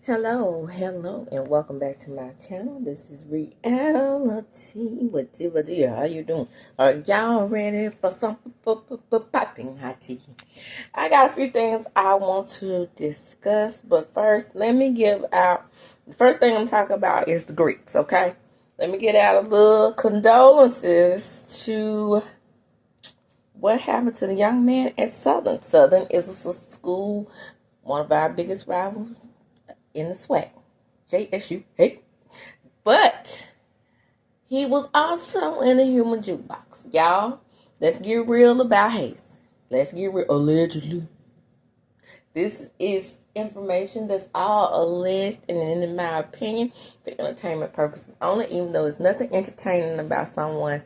Hello, and welcome back to my channel. This is Reality. What do? How you doing? Are y'all ready for some popping hot tea? I got a few things I want to discuss, but first, let me give out. The first thing I'm talking about is the Greeks, okay? Let me get out a little condolences to what happened to the young man at Southern. Southern is a school, one of our biggest rivals in the Swac. JSU, hey. But he was also in the human jukebox. Y'all, let's get real about hazing. Let's get real. Allegedly. This is information that's all alleged and, in my opinion, for entertainment purposes only, even though there's nothing entertaining about someone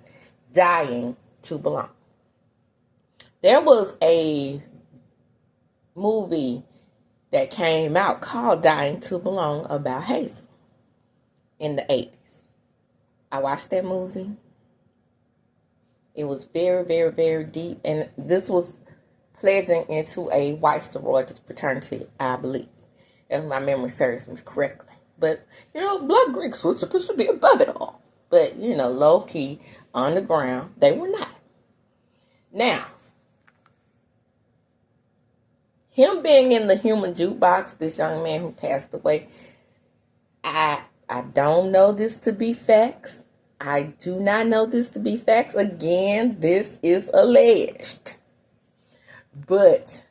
dying to belong. There was a movie that came out called Dying to Belong about hazing in the 80s. I watched that movie. It was very, very, very deep. And this was pledging into a white sorority fraternity, I believe, if my memory serves me correctly. But, Blood Greeks were supposed to be above it all. But, low-key, underground, they were not. Now, him being in the human jukebox, this young man who passed away, I don't know this to be facts. I do not know this to be facts. Again, this is alleged. But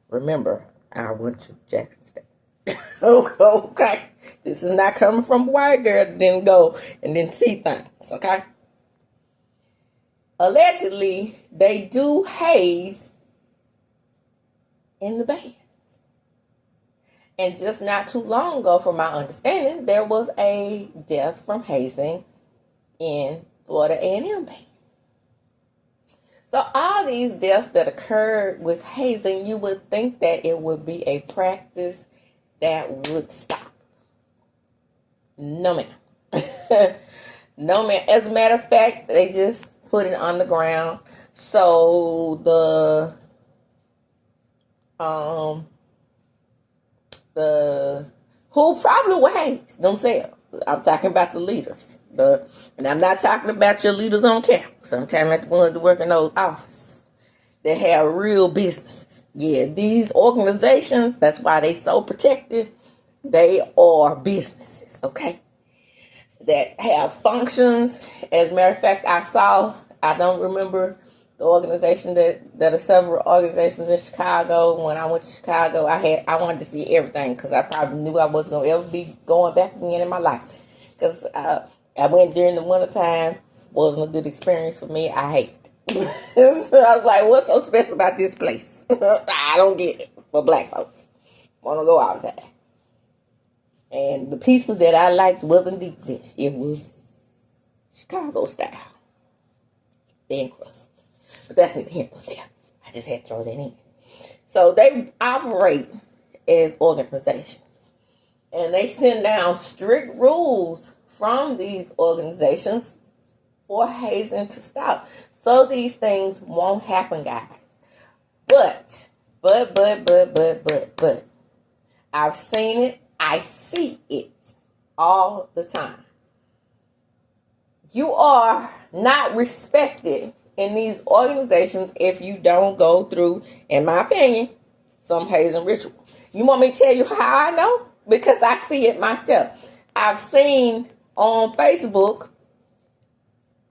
remember, I went to Jackson State. Okay. This is not coming from a white girl that didn't go and didn't see things, okay? Allegedly, they do haze in the bands. And just not too long ago, from my understanding, there was a death from hazing in Florida A&M band. So all these deaths that occurred with hazing, you would think that it would be a practice that would stop. No, ma'am. No, ma'am. As a matter of fact, they just put it on the ground. So who probably will haze themselves. I'm talking about the leaders. And I'm not talking about your leaders on campus. I'm talking about the ones that work in those offices that have real businesses. Yeah, these organizations, that's why they so protected. They are businesses, okay? That have functions. As a matter of fact, I don't remember the organization that are several organizations in Chicago. When I went to Chicago, I wanted to see everything because I probably knew I wasn't going to ever be going back again in my life. Because I went during the wintertime. Wasn't a good experience for me. I hate it. So I was like, what's so special about this place? I don't get it for black folks. Want to go outside. And the pizza that I liked wasn't deep dish. It was Chicago style. Thin crust. But that's neither here nor there. I just had to throw that in. So they operate as organizations. And they send down strict rules from these organizations for hazing to stop. So these things won't happen, guys. But. I've seen it. I see it all the time. You are not respected in these organizations if you don't go through, in my opinion, some hazing ritual. You want me to tell you how I know? Because I see it myself. I've seen on Facebook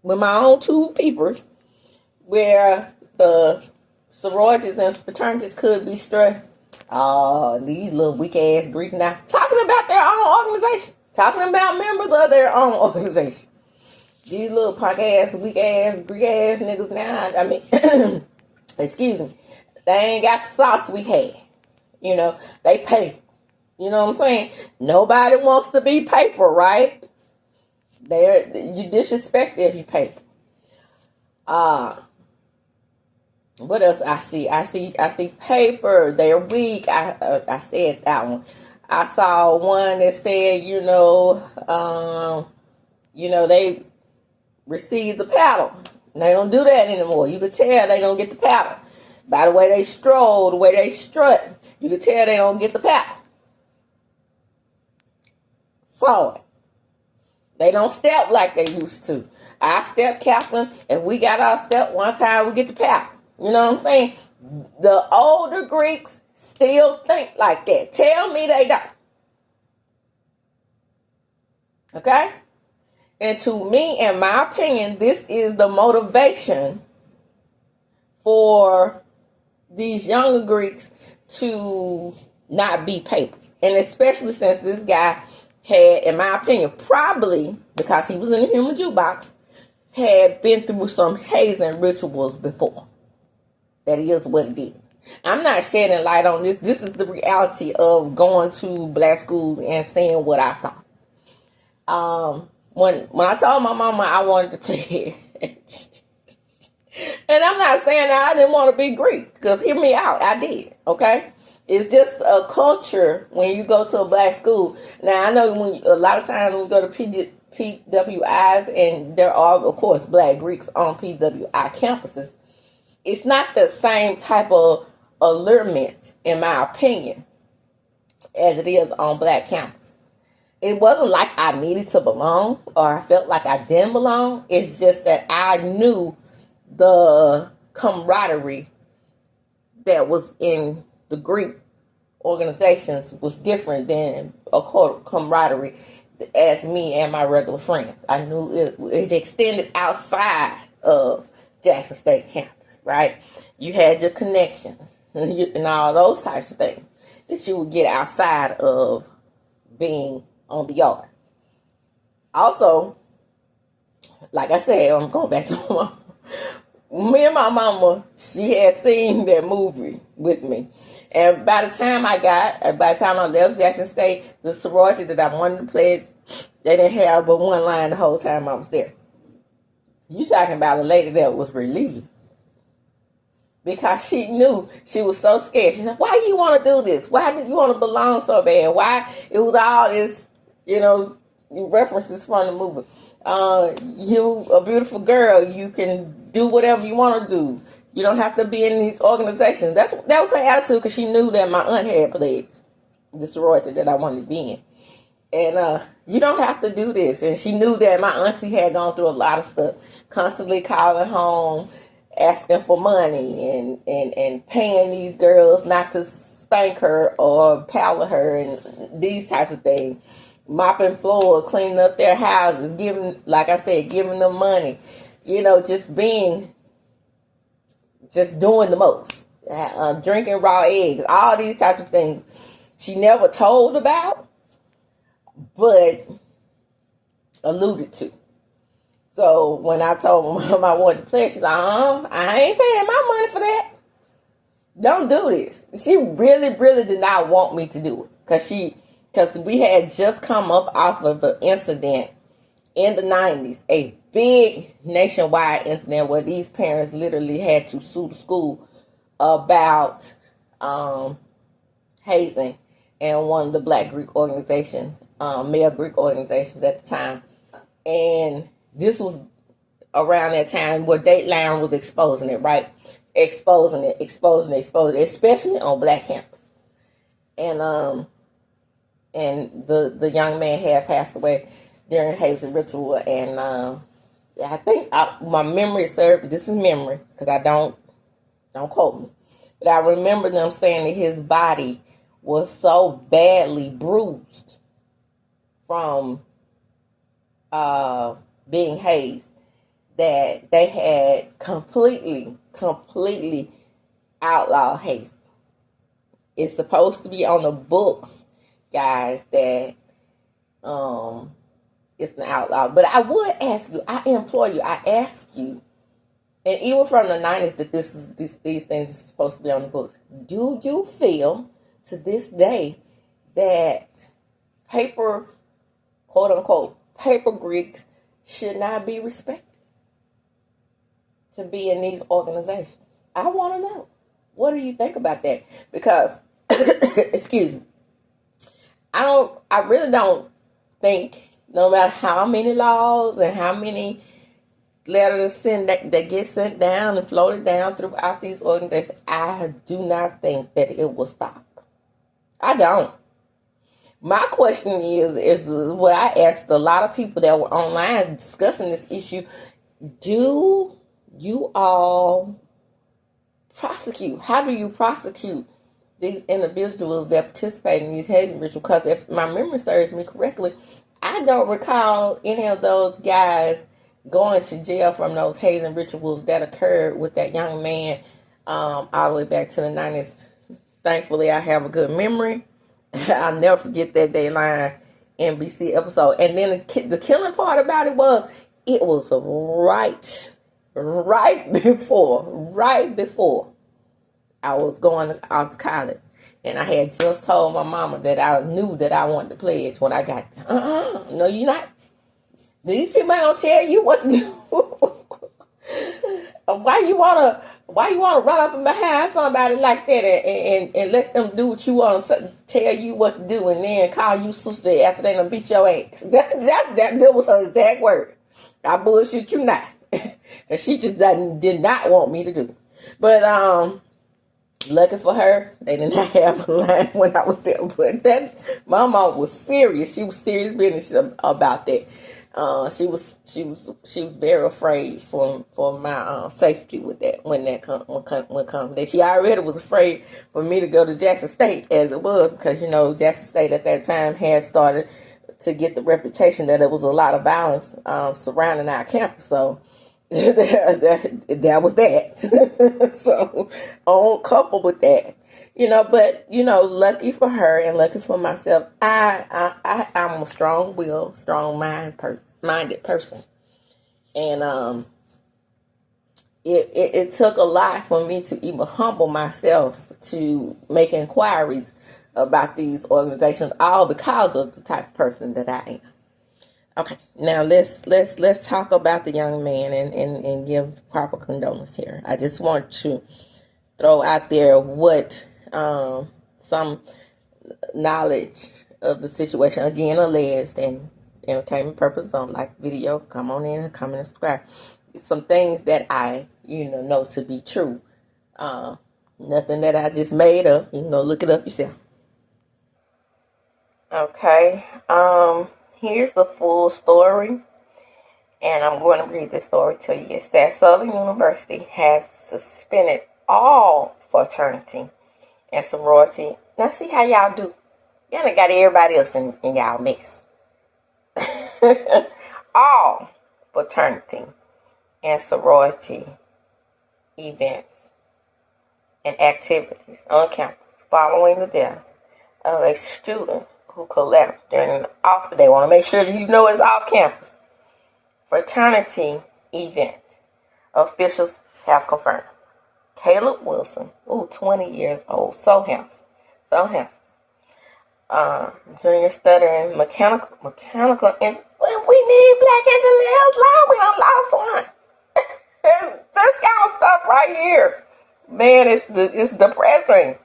with my own two peepers where the sororities and fraternities could be stressed. Oh, these little weak ass Greeks now talking about their own organization, talking about members of their own organization. These little punk ass, weak ass, Greek ass niggas now. I mean, excuse me, they ain't got the sauce we had. They pay. You know what I'm saying? Nobody wants to be paper, right? You disrespect if you paper. What else I see? I see paper. They're weak. I said that one. I saw one that said, they received the paddle. They don't do that anymore. You could tell they don't get the paddle. By the way they stroll, the way they strut, you could tell they don't get the paddle. saw it. They don't step like they used to. Our step captain, if we got our step one time, we get the power. You know what I'm saying? The older Greeks still think like that. Tell me they don't. Okay? And to me, in my opinion, this is the motivation for these younger Greeks to not be paper. And especially since this guy had, in my opinion, probably because he was in the human jukebox, had been through some hazing rituals before. That is what it is. I'm not shedding light on this. This is the reality of going to black schools and seeing what I saw. When I told my mama I wanted to play it, and I'm not saying that I didn't want to be Greek, because hear me out, I did, okay? It's just a culture when you go to a black school. Now, I know a lot of times when we go to PWIs, and there are, of course, black Greeks on PWI campuses, it's not the same type of allurement, in my opinion, as it is on black campuses. It wasn't like I needed to belong or I felt like I didn't belong. It's just that I knew the camaraderie that was in the Greek organizations was different than a camaraderie as me and my regular friends. I knew it extended outside of Jackson State campus, right? You had your connections and all those types of things that you would get outside of being on the yard. Also, like I said, I'm going back to my mama. Me and my mama, she had seen that movie with me. And by the time I left Jackson State, the sorority that I wanted to pledge, they didn't have but one line the whole time I was there. You talking about a lady that was relieved. Because she knew, she was so scared. She said, why do you want to do this? Why did you want to belong so bad? Why? It was all this, references from the movie. You a beautiful girl. You can do whatever you want to do. You don't have to be in these organizations. That was her attitude, because she knew that my aunt had pledged the sorority that I wanted to be in. And you don't have to do this. And she knew that my auntie had gone through a lot of stuff, constantly calling home, asking for money, and paying these girls not to spank her or pallor her and these types of things. Mopping floors, cleaning up their houses, giving them money. Just doing the most. Drinking raw eggs, all these types of things. She never told about, but alluded to. So when I told my mom I wanted to play, she's like, I ain't paying my money for that. Don't do this. She really, really did not want me to do it. Because we had just come up off of an incident in the 90s, a big nationwide incident where these parents literally had to sue the school about hazing and one of the black Greek organizations, male Greek organizations at the time. And this was around that time where Dateline was exposing it, right? Exposing it, especially on black campus. And the young man had passed away during hazing ritual. And I think my memory served, this is memory, because I don't quote me, but I remember them saying that his body was so badly bruised from being hazed that they had completely outlawed hazing. It's supposed to be on the books, guys, that it's an outlaw. But I would ask you, I implore you, I ask you, and even from the 90s that these things are supposed to be on the books. Do you feel to this day that paper, quote unquote, paper Greeks should not be respected to be in these organizations? I want to know. What do you think about that? Because, excuse me, I really don't think, no matter how many laws and how many letters that get sent down and floated down throughout these organizations, I do not think that it will stop. I don't. my question is what I asked a lot of people that were online discussing this issue. Do you all prosecute? How do you prosecute these individuals that participate in these hazing rituals? Because if my memory serves me correctly, I don't recall any of those guys going to jail from those hazing rituals that occurred with that young man all the way back to the 90s. Thankfully, I have a good memory. I'll never forget that Dayline NBC episode. And then the killing part about it was right before I was going off to college. And I had just told my mama that I knew that I wanted to pledge when I got there. No, you're not. These people ain't gonna tell you what to do. Why you wanna run up and behind somebody like that and let them do what you want to tell you what to do and then call you sister after they done beat your ass? That was her exact word. I bullshit you not. And she just did not want me to do. But lucky for her, they did not have a line when I was there. But my mom was serious. She was serious business about that. She was very afraid for my safety with that when come. She already was afraid for me to go to Jackson State as it was, because Jackson State at that time had started to get the reputation that it was a lot of violence surrounding our campus. So that was that. So on couple with that, but lucky for her and lucky for myself, I'm a strong-willed, strong-minded person, and it took a lot for me to even humble myself to make inquiries about these organizations, all because of the type of person that I am. Okay, now let's talk about the young man and give proper condolence here. I just want to throw out there what some knowledge of the situation, again alleged, and entertainment purpose, don't like video, come on in and comment and subscribe. Some things that I know to be true. Nothing that I just made up. You can go look it up yourself. Okay. Here's the full story, and I'm going to read this story to you. It says Southern University has suspended all fraternity and sorority. Now see how y'all do. Y'all done got everybody else in y'all mess. All fraternity and sorority events and activities on campus following the death of a student who collapsed during an off. They want to make sure that it's off campus fraternity event. Officials have confirmed. Caleb Wilson, 20 years old, so handsome. Junior studying mechanical. We need black engineers. We done lost one. This kind of stuff right here, man, it's depressing.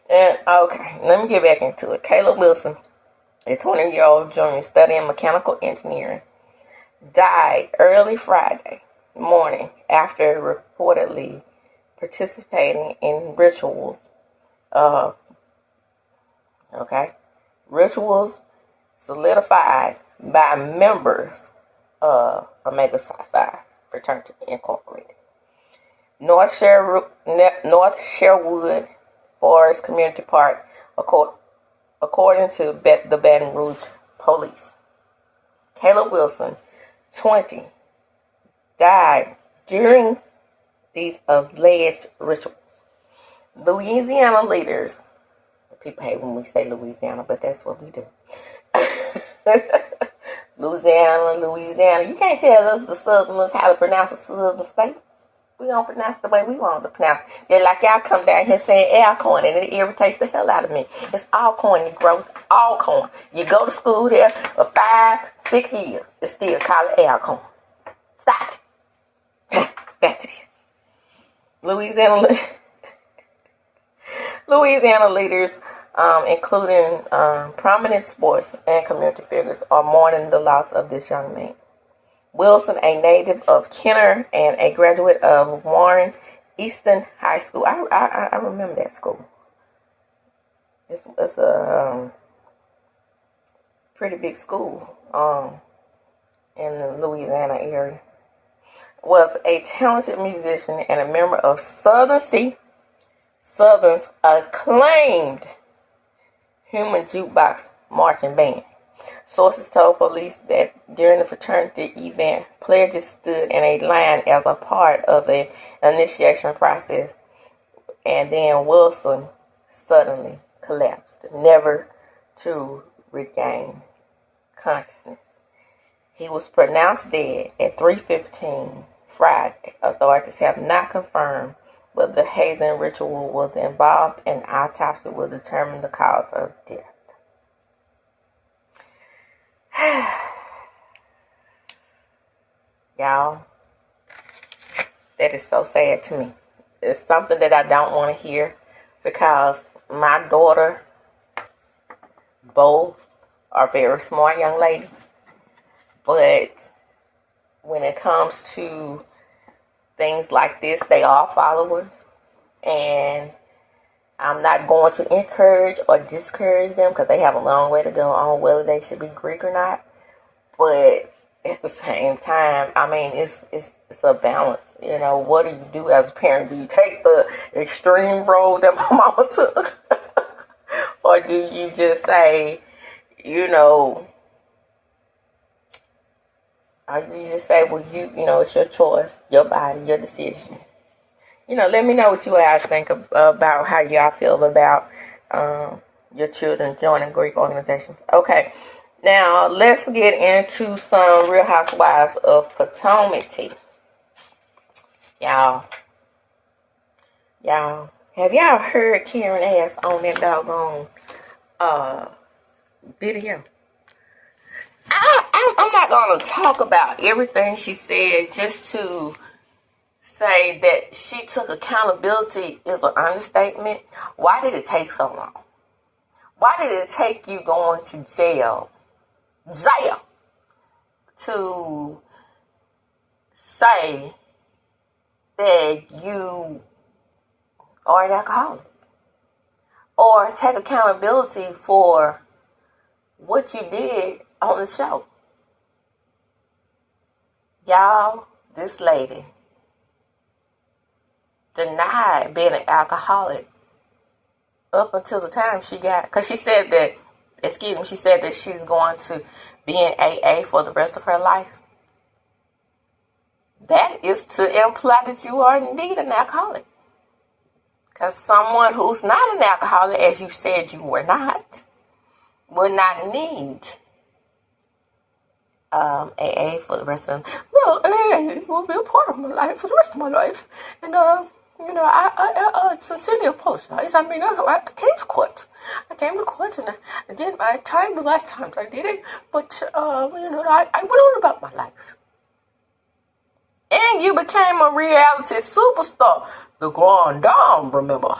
And okay, let me get back into it. Caleb Wilson, a 20-year-old junior studying mechanical engineering, died early Friday morning after reportedly participating in rituals solidified by members of Omega Psi Phi Fraternity Incorporated. North Sherwood Forest Community Park, according to the Baton Rouge police. Caleb Wilson, 20, died during these alleged rituals. Louisiana leaders, people hate when we say Louisiana, but that's what we do. Louisiana. You can't tell us the Southerners how to pronounce a Southern state. We don't pronounce the way we want to pronounce it. Just like y'all come down here saying Alcorn, and it irritates the hell out of me. It's Alcorn, you gross. Alcorn. You go to school there for 5-6 years. It's still called Alcorn. Stop it. Back to this. Louisiana leaders, including prominent sports and community figures, are mourning the loss of this young man. Wilson, a native of Kenner and a graduate of Warren Easton High School. I remember that school. It's a pretty big school in the Louisiana area, was a talented musician and a member of Southern's acclaimed human jukebox marching band. Sources told police that during the fraternity event, pledges stood in a line as a part of an initiation process, and then Wilson suddenly collapsed, never to regain consciousness. He was pronounced dead at 3:15 Friday. Authorities have not confirmed whether the hazing ritual was involved, and autopsy will determine the cause of death. Y'all, that is so sad to me. It's something that I don't want to hear, because my daughter, both are very smart young ladies. But when it comes to things like this, they are followers. And I'm not going to encourage or discourage them, because they have a long way to go on whether they should be Greek or not. But at the same time, I mean, it's a balance. You know, what do you do as a parent? Do you take the extreme road that my mama took? Or do you just say, you know, well, you know, it's your choice, your body, your decision. You know, let me know what you guys think about how y'all feel about your children joining Greek organizations. Okay, now let's get into some Real Housewives of Potomac tea. Y'all, have y'all heard Karen ass on that doggone video? I'm not going to talk about everything she said, just to say that she took accountability is an understatement. Why did it take so long? Why did it take you going to jail to say that you are an alcoholic? Or take accountability for what you did on the show? Y'all, this lady denied being an alcoholic up until the time she got, because she said that she's going to be in AA for the rest of her life. That is to imply that you are indeed an alcoholic. Because someone who's not an alcoholic, as you said you were not, would not need AA for the rest of them. Well, AA will be a part of my life for the rest of my life. And, you know, I sincerely apologize. I mean, I came to court. And I did my time the last times I did it. But, you know, I went on about my life. And you became a reality superstar. The Grand Dame, remember?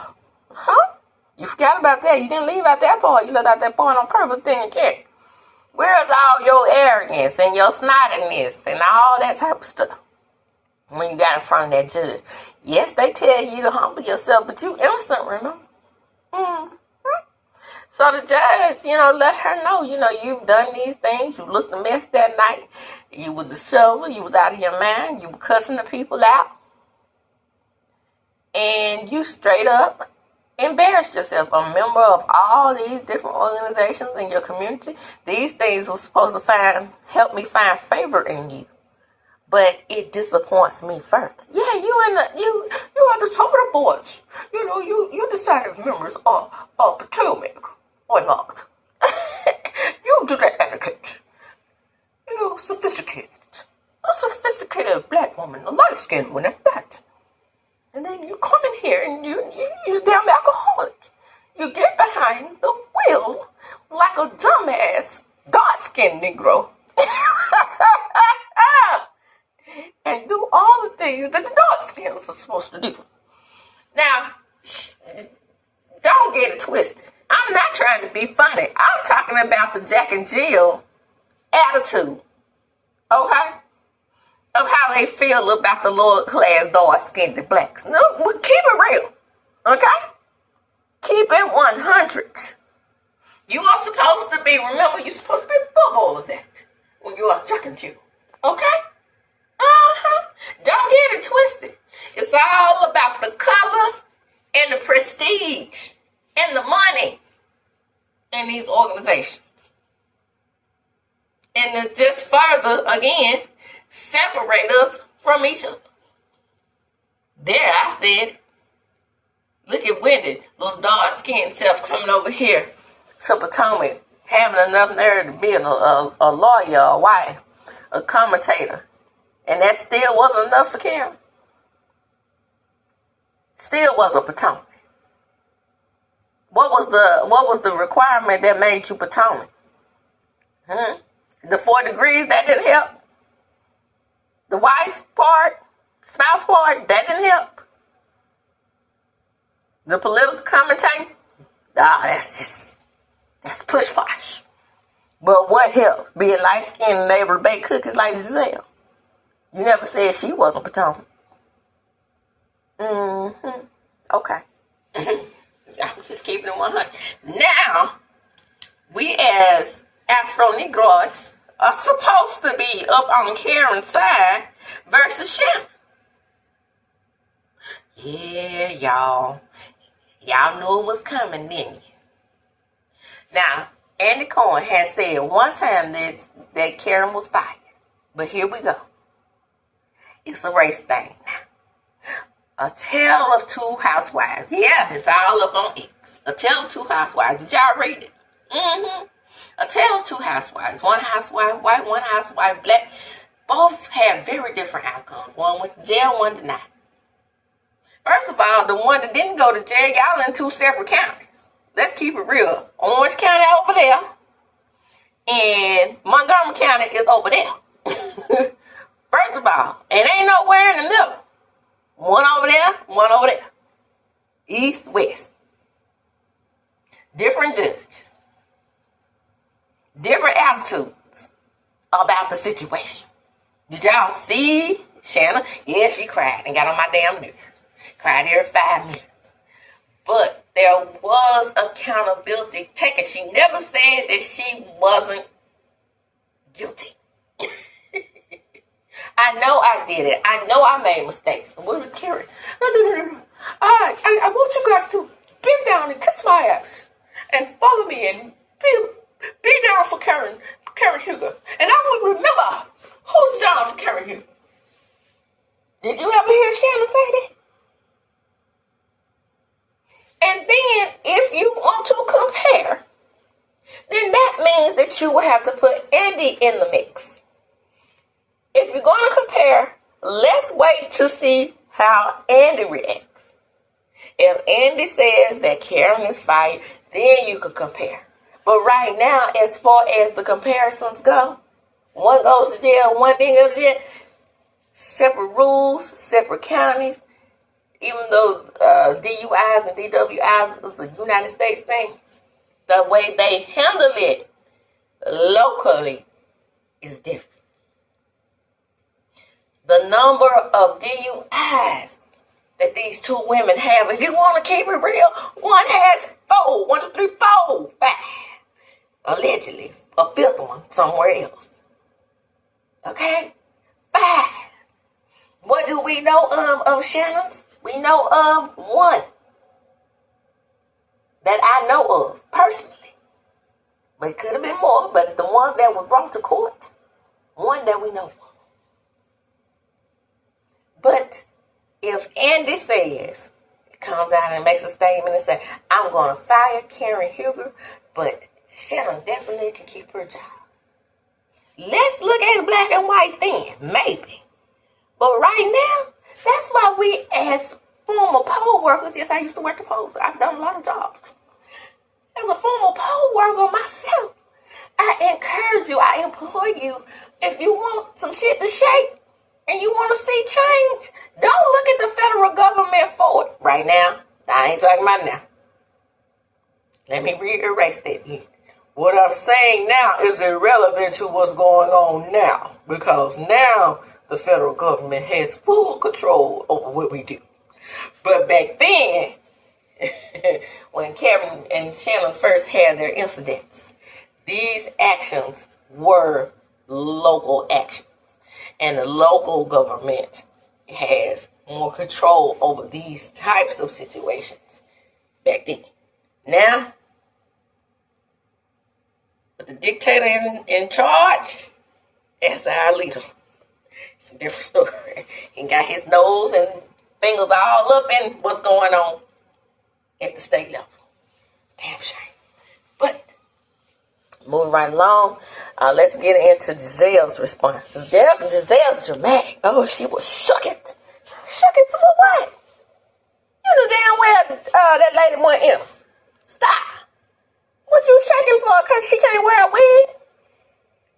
Huh? You forgot about that. You didn't leave out that part. You left out that part on purpose, didn't you, kid? Where's all your arrogance and your snottiness and all that type of stuff when you got in front of that judge? Yes, they tell you to humble yourself, but you innocent, remember? Mm-hmm. So the judge, you know, let her know, you know, you've done these things. You looked a mess that night. You were disheveled. You was out of your mind. You were cussing the people out. And you straight up embarrassed yourself. A member of all these different organizations in your community. These things were supposed to help me find favor in you. But it disappoints me further. Yeah, you are the top of the boards. You know, you decided members are Potomac or not. You do that etiquette. You know, sophisticated. A sophisticated black woman, a light-skinned one at that. And then you come in here and you're damn alcoholic. You get behind the wheel like a dumbass, dark-skinned Negro. And do all the things that the dark skins are supposed to do. Now, don't get it twisted. I'm not trying to be funny. I'm talking about the Jack and Jill attitude. Okay? Of how they feel about the lower class, dark-skinned blacks. No, but keep it real. Okay? Keep it 100. You are supposed to to be, remember, you're supposed to be above all of that when you are chucking you. Okay? Don't get it twisted. It's all about the color and the prestige and the money in these organizations. And it's just further, again, separate us from each other. There, I said, look at Wendy, little dark-skinned self coming over here to Potomac, having enough nerve to be a lawyer, a wife, a commentator. And that still wasn't enough for Karen. Still wasn't Potomac. What was the requirement that made you Potomac? The 4 degrees, that didn't help. The wife part, spouse part, that didn't help. The political commentating, that's push-posh. But what helps? Being light-skinned and able to bake cookies like Gizelle. You never said she wasn't Potomac. Okay. I'm just keeping it 100. Now, we as Afro-Negroids are supposed to be up on Karen's side versus Shannon. Yeah, y'all. Y'all knew it was coming, didn't you? Now, Andy Cohen has said one time that Karen was fired. But here we go. It's a race thing now. A Tale of Two Housewives. Yeah, it's all up on X. A Tale of Two Housewives. Did y'all read it? A Tale of Two Housewives. One housewife white, one housewife black. Both had very different outcomes. One went to jail, one did not. First of all, the one that didn't go to jail, y'all in 2 separate counties. Let's keep it real. Orange County over there, and Montgomery County is over there. First of all, and ain't nowhere in the middle. One over there, one over there. East, west. Different judges. Different attitudes about the situation. Did y'all see Shannon? Yeah, she cried and got on my damn nerves. Cried every 5 minutes. But there was accountability taken. She never said that she wasn't guilty. I know I did it. I know I made mistakes. What was Karen? No. I want you guys to bend down and kiss my ass and follow me and be down for Karen Huger. And I will remember who's down for Karen Huger. Did you ever hear Shannon say that? And then if you want to compare, then that means that you will have to put Andy in the mix. If you're going to compare, let's wait to see how Andy reacts. If Andy says that Karen is fired, then you could compare. But right now, as far as the comparisons go, one goes to jail, one didn't go to jail. Separate rules, separate counties. Even though DUIs and DWIs is a United States thing, the way they handle it locally is different. The number of DUIs that these 2 women have, if you want to keep it real, one has 4, 1, 2, 3, 4, 5. Allegedly, a 5th one somewhere else. Okay? 5. What do we know of Shannon's? We know of 1 that I know of personally. But it could have been more, but the ones that were brought to court, 1 that we know of. But if Andy says, comes out and makes a statement and says, I'm going to fire Karen Huger, but Shannon definitely can keep her job. Let's look at it black and white then, maybe. But right now, that's why we as former poll workers, yes, I used to work the polls. I've done a lot of jobs. As a former poll worker myself, I encourage you, I implore you, if you want some shit to shake, and you want to see change, don't look at the federal government for it right now. I ain't talking about now. Let me erase that. What I'm saying now is irrelevant to what's going on now, because now the federal government has full control over what we do. But back then, when Karen and Shannon first had their incidents, these actions were local actions. And the local government has more control over these types of situations back then. Now, with the dictator in charge, as our leader, it's a different story. He got his nose and fingers all up in what's going on at the state level. Damn shame. But moving right along, let's get into Gizelle's response. Gizelle's dramatic. Oh, she was shook it. Shook it for what? You know damn well that lady went in. Stop. What you shaking for? Because she can't wear a wig?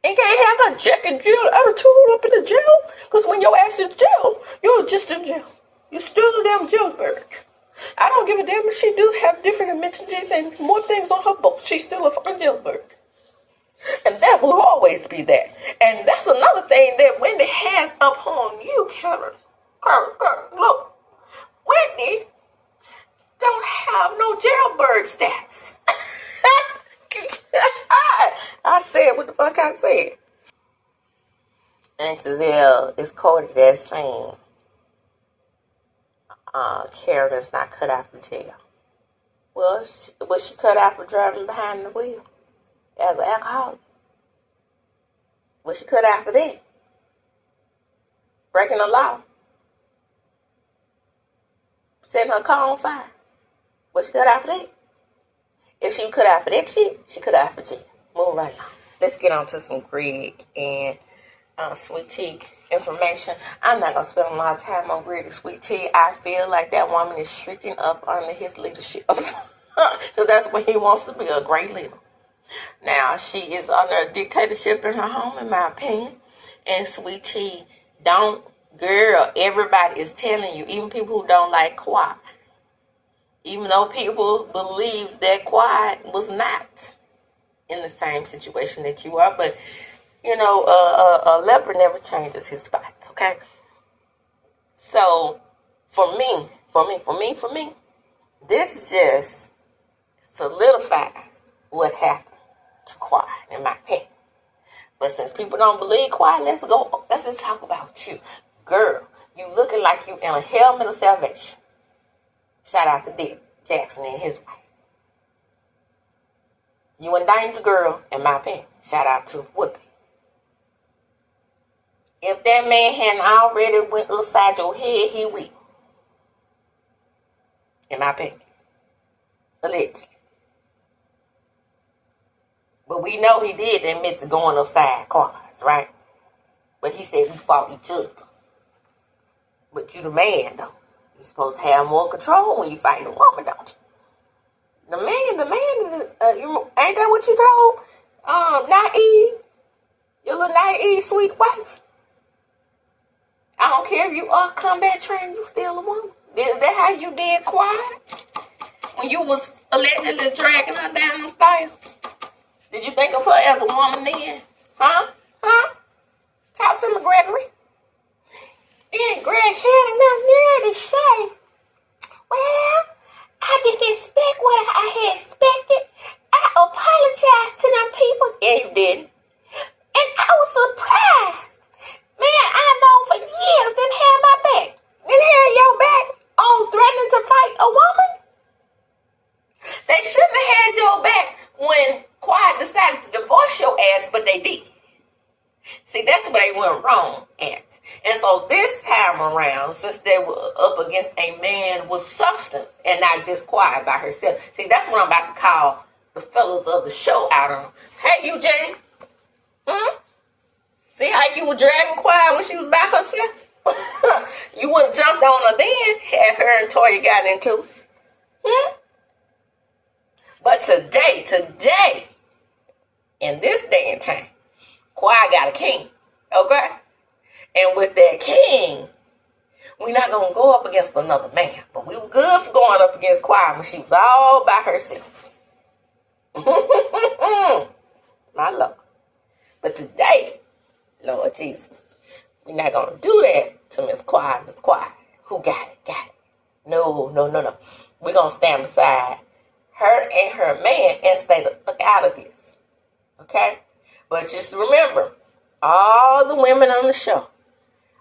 And can't have her Jack and Jill attitude up in the jail? Because when your ass is jail, you're just in jail. You're still a damn jailbird. I don't give a damn if she do have different amenities and more things on her books. She's still a fucking jailbird. And that will always be that. And that's another thing that Wendy has upon you, Karen. Look, Wendy don't have no jailbird status. I said what the fuck I said. And Gizelle is quoted as saying, Karen is not cut out for jail. Well, was she cut out for driving behind the wheel as an alcoholic? Was she cut out for that? Breaking the law? Setting her car on fire? Was she cut out for that? If she cut out for that shit, she cut out for jail. Move right on. Let's get on to some Greg and Sweet Tea information. I'm not going to spend a lot of time on Greg and Sweet Tea. I feel like that woman is shrinking up under his leadership. Because that's what he wants to be, a great leader. Now, she is under a dictatorship in her home, in my opinion. And Sweet Tea, girl, everybody is telling you, even people who don't like quiet. Even though people believe that quiet was not in the same situation that you are. But, you know, a leopard never changes his spots, okay? So, for me, this just solidifies what happened to quiet, in my opinion. But since people don't believe quiet, let's just talk about you. Girl, you looking like you in a helmet of salvation. Shout out to Dick Jackson and his wife. You in danger, girl, in my opinion. Shout out to Whoopi. If that man hadn't already went upside your head, he will. In my opinion. Allegedly. But we know he did admit to going upside cars, right? But he said we fought each other. But you the man, though. You're supposed to have more control when you fight a woman, don't you? The man, ain't that what you told? Naive? Your little naive, sweet wife? I don't care if you are combat trained, you still a woman. Is that how you did quiet? When you was allegedly dragging her down the stairs? Did you think of her as a woman then? Huh? Talk to me, Gregory. And Greg had enough nerve to say, well, I didn't expect what I had expected. I apologized to them people. Yeah, you didn't. And I was surprised. Man, I know for years didn't have my back. Didn't have your back on threatening to fight a woman. They shouldn't have had your back when Quiet decided to divorce your ass, but they did. See, that's where they went wrong at. And so this time around, since they were up against a man with substance and not just Quiet by herself. See, that's what I'm about to call the fellas of the show out on. Hey, Eugene. See how you were dragging Quiet when she was by herself? You would have jumped on her then, had her and Toya got into it. But today, in this day and time, Quiet got a king, okay? And with that king, we're not going to go up against another man. But we were good for going up against Quiet when she was all by herself. My Lord. But today, Lord Jesus, we're not going to do that to Miss Quiet. Who got it? No. We're going to stand beside her and her man and stay the fuck out of this. Okay? But just remember, all the women on the show,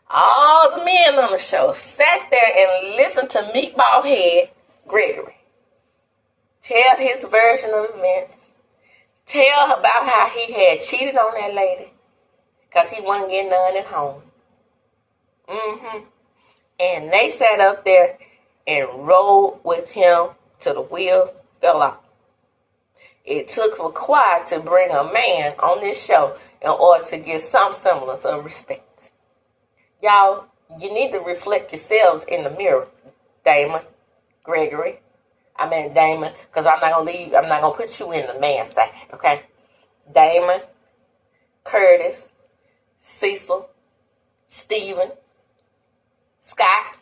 all the men on the show sat there and listened to Meatball Head Gregory tell his version of events, tell about how he had cheated on that lady because he wasn't getting none at home. And they sat up there and rode with him till the wheels fell off. It took for Quiet to bring a man on this show in order to get some semblance of respect. Y'all, you need to reflect yourselves in the mirror, Damon, Gregory. Damon, because I'm not gonna put you in the man side, okay? Damon, Curtis, Cecil, Steven, Scott,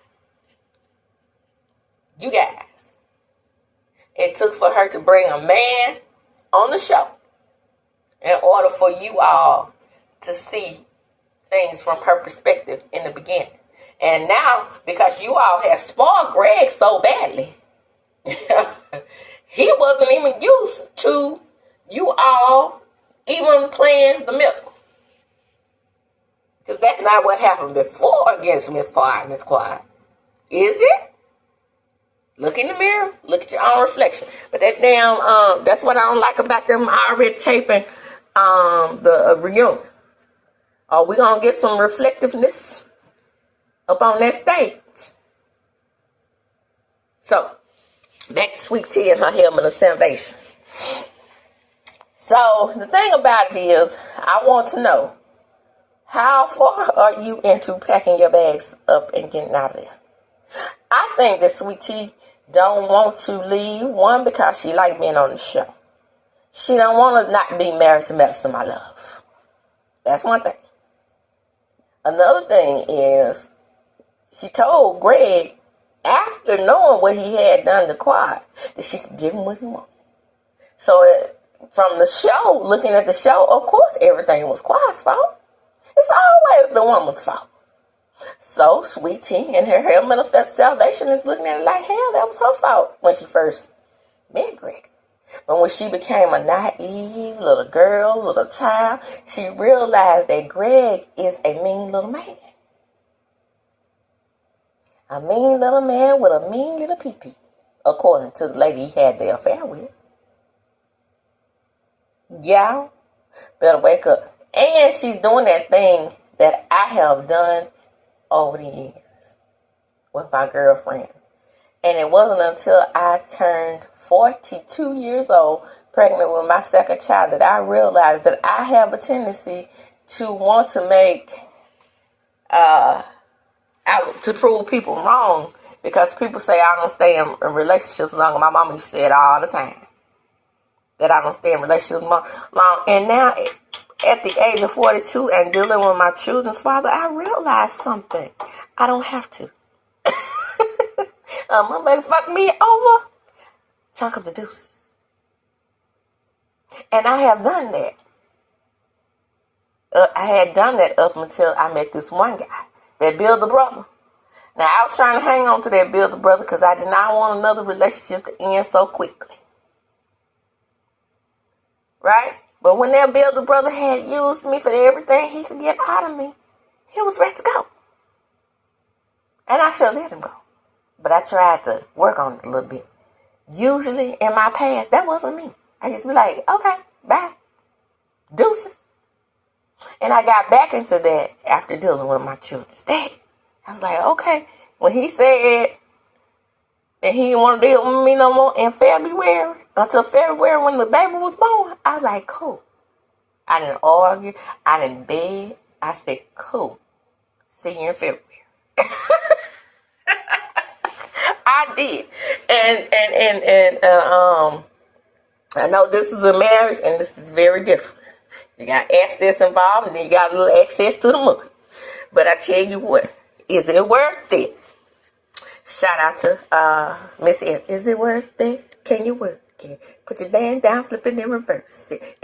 you guys. It took for her to bring a man on the show in order for you all to see things from her perspective in the beginning. And now, because you all have spoiled Greg so badly, he wasn't even used to you all even playing the middle. Because that's not what happened before against Miss Quiet. Is it? Look in the mirror. Look at your own reflection. But that damn, that's what I don't like about them already taping the reunion. Are we going to get some reflectiveness up on that stage? So, back to Sweet Tea and her helmet of salvation. So, the thing about it is, I want to know, how far are you into packing your bags up and getting out of there? I think that Sweet Tea don't want to leave, one, because she like being on the show. She don't want to not be married to Medicine, my love. That's one thing. Another thing is, she told Greg, after knowing what he had done to Quiet, that she could give him what he wanted. So, from the show, looking at the show, of course everything was Quiet's fault. It's always the woman's fault. So, Sweet Tea and her helmet of salvation is looking at it like, hell, that was her fault when she first met Greg. But when she became a naive little girl, little child, she realized that Greg is a mean little man. A mean little man with a mean little pee-pee, according to the lady he had the affair with. Y'all better wake up. And she's doing that thing that I have done over the years with my girlfriend. And it wasn't until I turned 42 years old, pregnant with my second child, that I realized that I have a tendency to want to make, to prove people wrong, because people say I don't stay in relationships long. My mama used to say it all the time, that I don't stay in relationships long. And now, at the age of 42 and dealing with my children's father, I realized something. I don't have to. My baby fuck me over, chunk up the deuce. And I have done that. I had done that up until I met this one guy, that Bill the brother. Now, I was trying to hang on to that Bill the brother because I did not want another relationship to end so quickly. Right? But when that Bill the brother had used me for everything he could get out of me, he was ready to go. And I should have let him go. But I tried to work on it a little bit. Usually in my past, that wasn't me. I used to be like, okay, bye. Deuces. And I got back into that after dealing with my children's dad. I was like, okay. When he said that he didn't want to deal with me no more in February, until February when the baby was born, I was like, cool. I didn't argue. I didn't beg. I said, cool. See you in February. I did. And I know this is a marriage and this is very different. You got access involved and then you got a little access to the money. But I tell you what, is it worth it? Shout out to Miss F. Is it worth it? Can you work it? Put your hand down, flip it, and reverse it.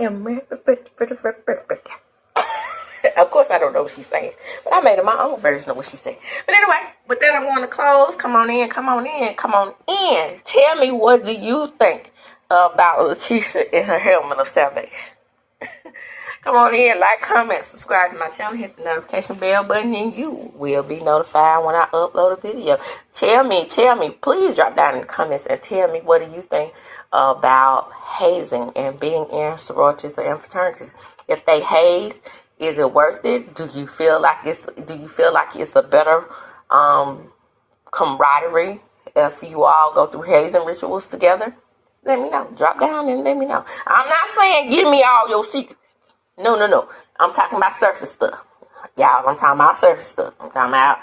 Of course, I don't know what she's saying, but I made my own version of what she said. But anyway, with that, I'm going to close. Come on in, come on in, come on in. Tell me, what do you think about LATISHA and her helmet of salvation? Come on in, like, comment, subscribe to my channel, hit the notification bell button, and you will be notified when I upload a video. Tell me, please drop down in the comments and tell me, what do you think about hazing and being in sororities and fraternities? If they haze, is it worth it? Do you feel like it's a better camaraderie if you all go through hazing rituals together? Let me know. Drop down and let me know. I'm not saying give me all your secrets. No. I'm talking about surface stuff. Y'all, I'm talking about surface stuff. I'm talking about,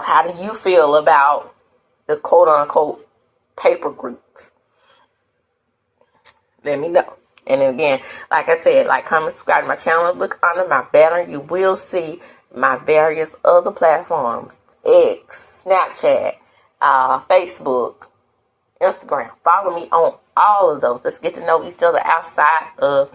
how do you feel about the quote-unquote paper groups? Let me know. And then again, like I said, like, comment, subscribe to my channel. Look under my banner. You will see my various other platforms. X, Snapchat, Facebook, Instagram. Follow me on all of those. Let's get to know each other outside of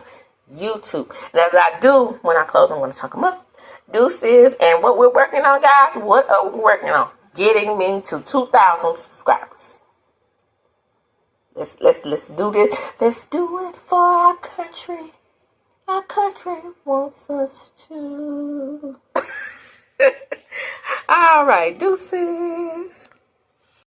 YouTube. And as I do, when I close, I'm going to talk them up. Deuces. And what we're working on, guys, what are we working on? Getting me to 2,000 subscribers. Let's do this. Let's do it for our country. Our country wants us to. All right, deuces.